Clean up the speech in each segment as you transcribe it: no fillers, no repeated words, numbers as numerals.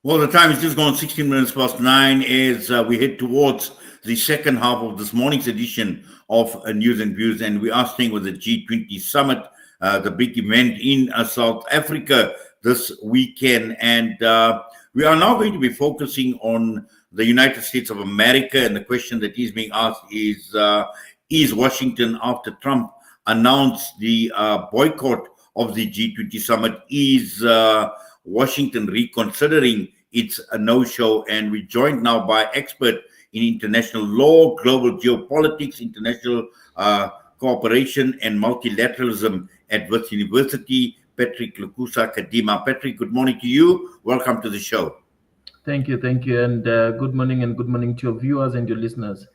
Well, the time is just gone 16 minutes past nine as we head towards the second half of this morning's edition of News and Views. And we are staying with the G20 summit, the big event in South Africa this weekend. And we are now going to be focusing on the United States of America. And the question that is being asked is Washington, after Trump announced the boycott of the G20 summit, is Washington reconsidering its a no-show? And we're joined now by expert in international law, global geopolitics, international cooperation, and multilateralism at Wits University, Patrick Lukusa Kadima. Patrick, good morning to you. Welcome to the show. Thank you, and good morning, and good morning to your viewers and your listeners.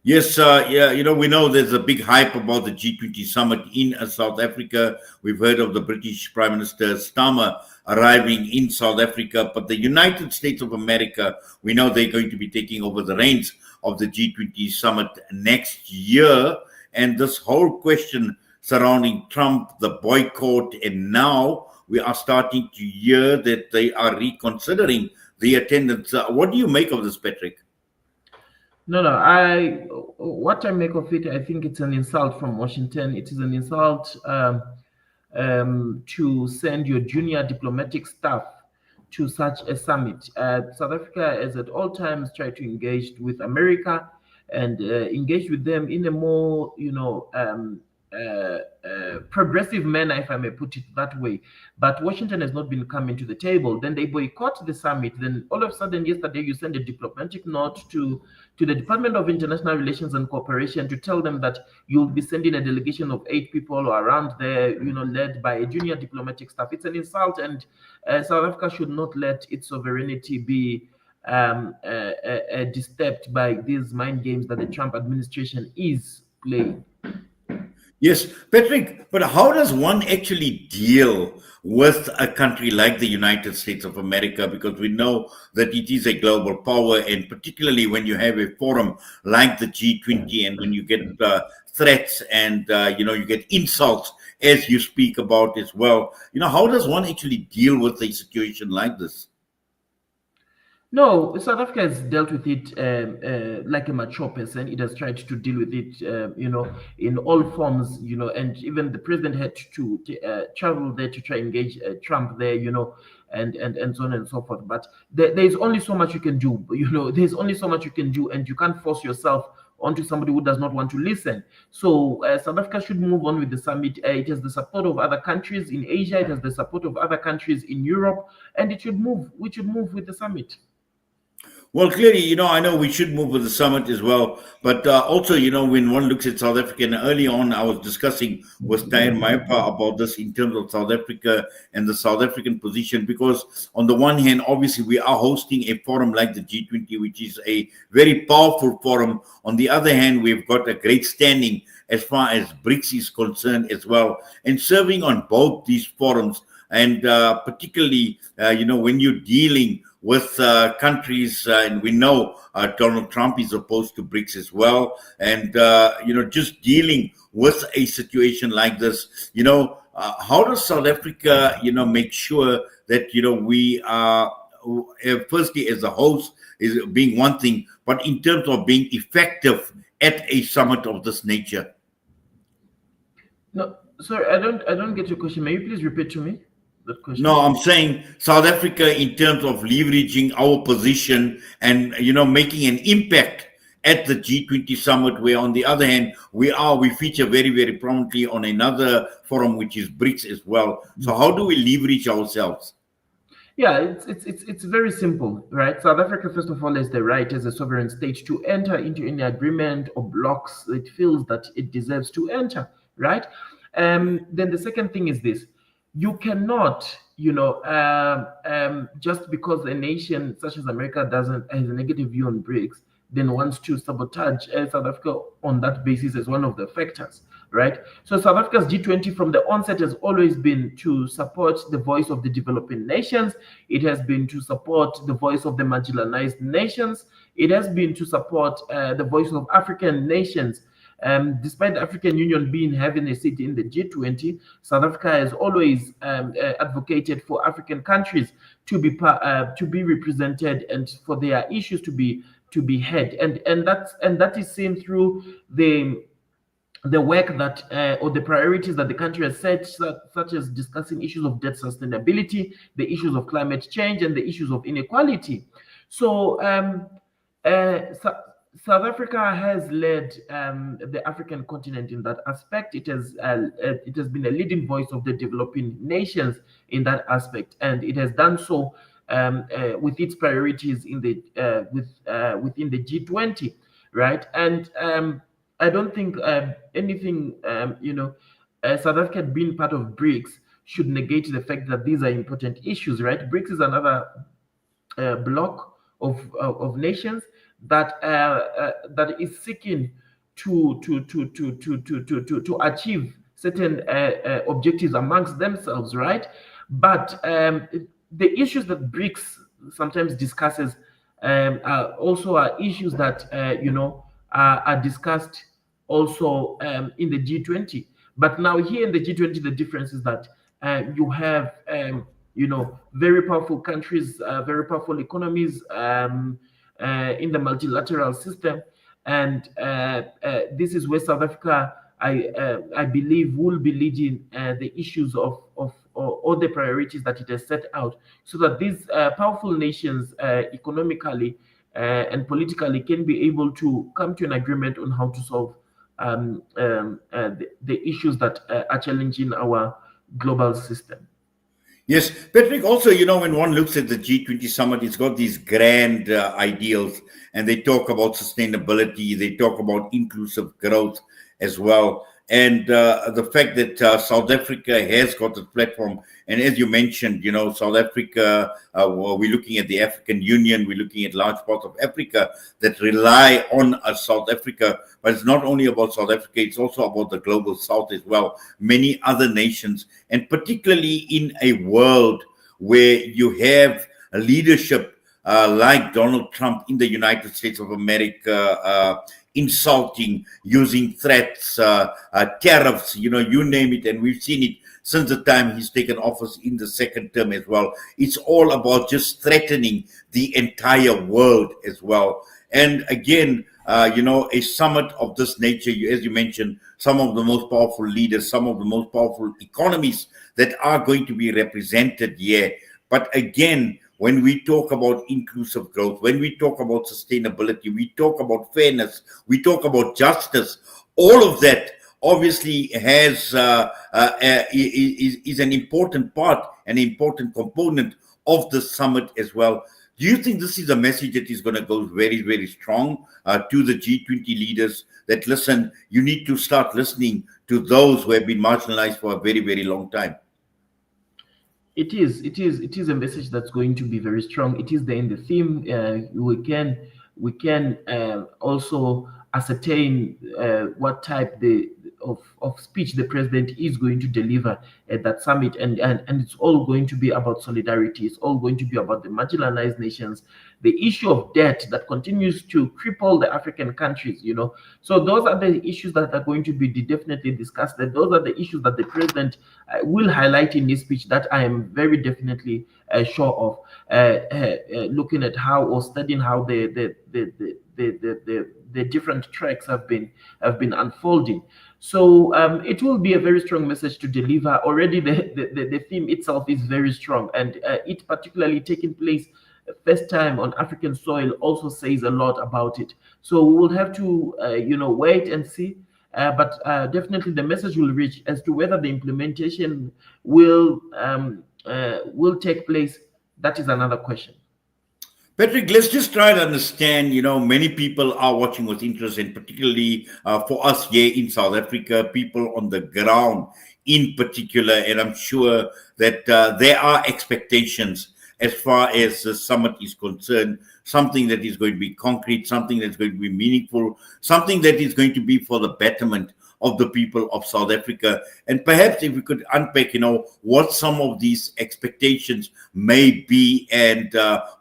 Yes, we know there's a big hype about the G20 summit in South Africa. We've heard of the British Prime Minister Starmer arriving in South Africa, but the United States of America, we know they're going to be taking over the reins of the G20 summit next year. And this whole question surrounding Trump, the boycott, and now we are starting to hear that they are reconsidering the attendance. What do you make of this, Patrick? No. What I make of it, I think it's an insult from Washington. It is an insult to send your junior diplomatic staff to such a summit. South Africa has at all times tried to engage with America and engage with them in a more, progressive manner, if I may put it that way. But Washington has not been coming to the table. Then they boycott the summit. Then all of a sudden, yesterday, you send a diplomatic note to the Department of International Relations and Cooperation to tell them that you'll be sending a delegation of 8 people or around there, led by a junior diplomatic staff. It's an insult, and South Africa should not let its sovereignty be disturbed by these mind games that the Trump administration is playing. Yes, Patrick, but how does one actually deal with a country like the United States of America? Because we know that it is a global power, and particularly when you have a forum like the G20 and when you get threats and, you get insults as you speak about as well. How does one actually deal with a situation like this? No, South Africa has dealt with it like a mature person. It has tried to deal with it, in all forms, and even the president had to travel there to try engage Trump there, and so on and so forth. But there's only so much you can do, there's only so much you can do, and you can't force yourself onto somebody who does not want to listen. So South Africa should move on with the summit. It has the support of other countries in Asia, it has the support of other countries in Europe, and we should move with the summit. Well, clearly, I know we should move with the summit as well. But also, when one looks at South Africa, and early on I was discussing with Tayan Maipa about this in terms of South Africa and the South African position, because on the one hand, obviously, we are hosting a forum like the G20, which is a very powerful forum. On the other hand, we've got a great standing as far as BRICS is concerned as well, and serving on both these forums. And particularly, when you're dealing with countries, and we know Donald Trump is opposed to BRICS as well, and just dealing with a situation like this, how does South Africa, make sure that we are firstly as a host is being one thing, but in terms of being effective at a summit of this nature? No, sorry, I don't get your question. May you please repeat to me that question? No, I'm saying South Africa in terms of leveraging our position and making an impact at the G20 summit, where on the other hand we feature very, very prominently on another forum which is BRICS as well. So how do we leverage ourselves? Yeah, it's very simple, right? South Africa, first of all, has the right as a sovereign state to enter into any agreement or blocks it feels that it deserves to enter, right? Then the second thing is this: you cannot, just because a nation such as America has a negative view on BRICS, then wants to sabotage South Africa on that basis as one of the factors, right? So South Africa's G20 from the onset has always been to support the voice of the developing nations. It has been to support the voice of the marginalized nations. It has been to support the voice of African nations. Despite the African Union having a seat in the G20, South Africa has always advocated for African countries to be represented and for their issues to be heard, and that is seen through the work that or the priorities that the country has set, such as discussing issues of debt sustainability, the issues of climate change, and the issues of inequality. So uh, Sou- South Africa has led the African continent in that aspect. It has been a leading voice of the developing nations in that aspect, and it has done so with its priorities in the within the G20, right? And I don't think anything, South Africa being part of BRICS should negate the fact that these are important issues, right? BRICS is another bloc of nations that is seeking to achieve certain objectives amongst themselves, right? But the issues that BRICS sometimes discusses are issues that are discussed also in the G20. But now here in the G20, the difference is that you have very powerful countries, very powerful economies in the multilateral system, and this is where South Africa, I believe, will be leading the issues of all the priorities that it has set out, so that these powerful nations, economically and politically, can be able to come to an agreement on how to solve the issues that are challenging our global system. Yes, Patrick, also, when one looks at the G20 summit, it's got these grand ideals, and they talk about sustainability, they talk about inclusive growth as well. And the fact that South Africa has got a platform, and as you mentioned, South Africa, well, we're looking at the African Union, we're looking at large parts of Africa that rely on South Africa. But it's not only about South Africa, it's also about the global South as well, many other nations, and particularly in a world where you have a leadership like Donald Trump in the United States of America, insulting, using threats, tariffs, you name it. And we've seen it since the time he's taken office in the second term as well. It's all about just threatening the entire world as well. And again, a summit of this nature, as you mentioned, some of the most powerful leaders, some of the most powerful economies that are going to be represented here. But again, when we talk about inclusive growth, when we talk about sustainability, we talk about fairness, we talk about justice, all of that obviously is an important part, an important component of the summit as well. Do you think this is a message that is going to go very, very strong to the G20 leaders, that listen, you need to start listening to those who have been marginalized for a very, very long time? It is a message that's going to be very strong. It is there in the theme. We can also ascertain what type of speech the president is going to deliver at that summit, and it's all going to be about solidarity. It's all going to be about the marginalized nations, the issue of debt that continues to cripple the African countries. So those are the issues that are going to be definitely discussed. And those are the issues that the president will highlight in his speech, that I am very definitely sure of, looking at how, or studying how the different tracks have been unfolding. So it will be a very strong message to deliver. Already the theme itself is very strong, and it particularly taking place first time on African soil also says a lot about it. So we will have to wait and see. But definitely the message will reach. As to whether the implementation will take place, that is another question. Patrick, let's just try to understand. Many people are watching with interest, and particularly for us here in South Africa, people on the ground in particular. And I'm sure that there are expectations as far as the summit is concerned, something that is going to be concrete, something that's going to be meaningful, something that is going to be for the betterment of the people of South Africa. And perhaps if we could unpack, what some of these expectations may be, and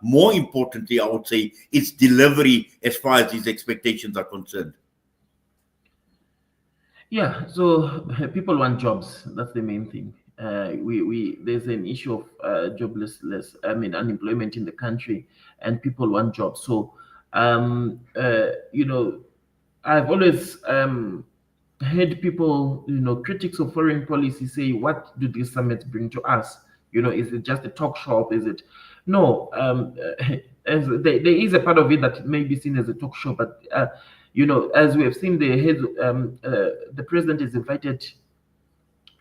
more importantly, I would say, its delivery as far as these expectations are concerned. Yeah, so people want jobs. That's the main thing. We there's an issue of joblessness. I mean, unemployment in the country, and people want jobs. So, you know, I've always heard people, critics of foreign policy say, "What do these summits bring to us? Is it just a talk shop? Is it?" No, as there is a part of it that may be seen as a talk show, but as we have seen, the president is invited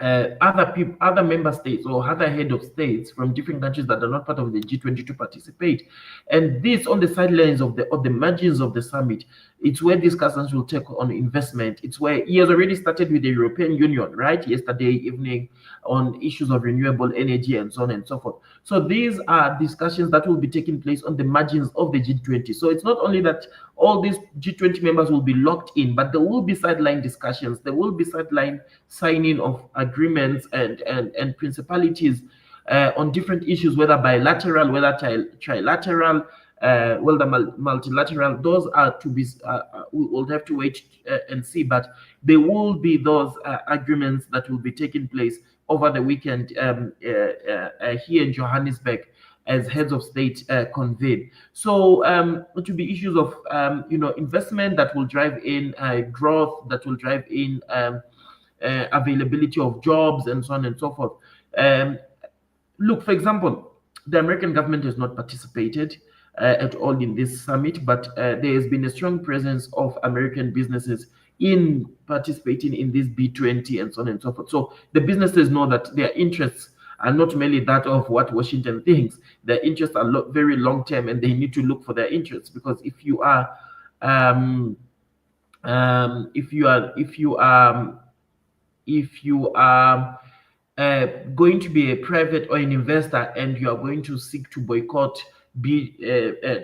other people, other member states or other head of states from different countries that are not part of the G20 to participate. And this on the sidelines of the margins of the summit, it's where discussions will take on investment. It's where he has already started with the European Union, right? Yesterday evening on issues of renewable energy and so on and so forth. So these are discussions that will be taking place on the margins of the G20. So it's not only that all these G20 members will be locked in, but there will be sideline discussions. There will be sideline signing of agreements and principalities on different issues, whether bilateral, whether trilateral, whether multilateral. Those are to be, we will have to wait and see, but there will be those agreements that will be taking place over the weekend here in Johannesburg as heads of state convene. So it will be issues of investment that will drive in growth, that will drive in availability of jobs and so on and so forth. Look, for example, the American government has not participated at all in this summit, but there has been a strong presence of American businesses in participating in this B20 and so on and so forth. So the businesses know that their interests are not merely that of what Washington thinks. Their interests are very long term, and they need to look for their interests. Because if you are um, if you are going to be a private or an investor and you are going to seek to boycott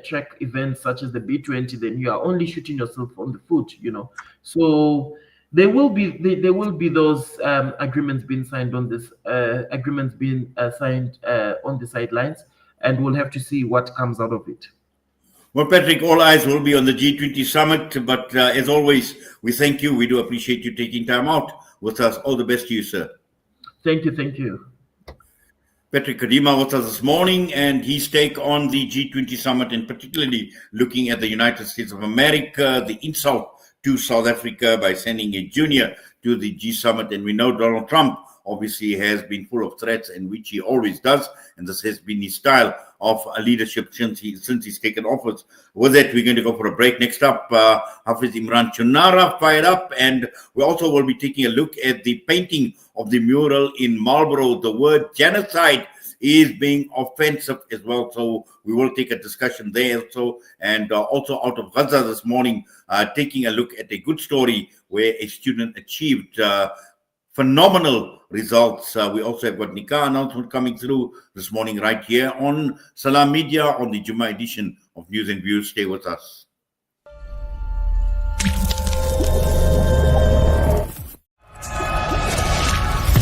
track events such as the B20, then you are only shooting yourself on the foot. So there will be those agreements being signed on this agreements being signed on the sidelines, and we'll have to see what comes out of it. Well, Patrick, all eyes will be on the G20 summit, but as always, we thank you. We do appreciate you taking time out with us. All the best to you, sir. Thank you. Patrick Kadima with us this morning, and his take on the G20 summit, and particularly looking at the United States of America, the insult to South Africa by sending a junior to the G summit. And we know Donald Trump obviously has been full of threats, and which he always does, and this has been his style of leadership since he's taken office. With that, we're going to go for a break. Next up, Hafiz Imran Chunara fired up, and we also will be taking a look at the painting of the mural in Marlborough. The word genocide is being offensive as well, so we will take a discussion there also. And also out of Gaza this morning, taking a look at a good story where a student achieved phenomenal results. We also have got Nikah announcement coming through this morning right here on Salam Media on the Jummah edition of News and Views. Stay with us.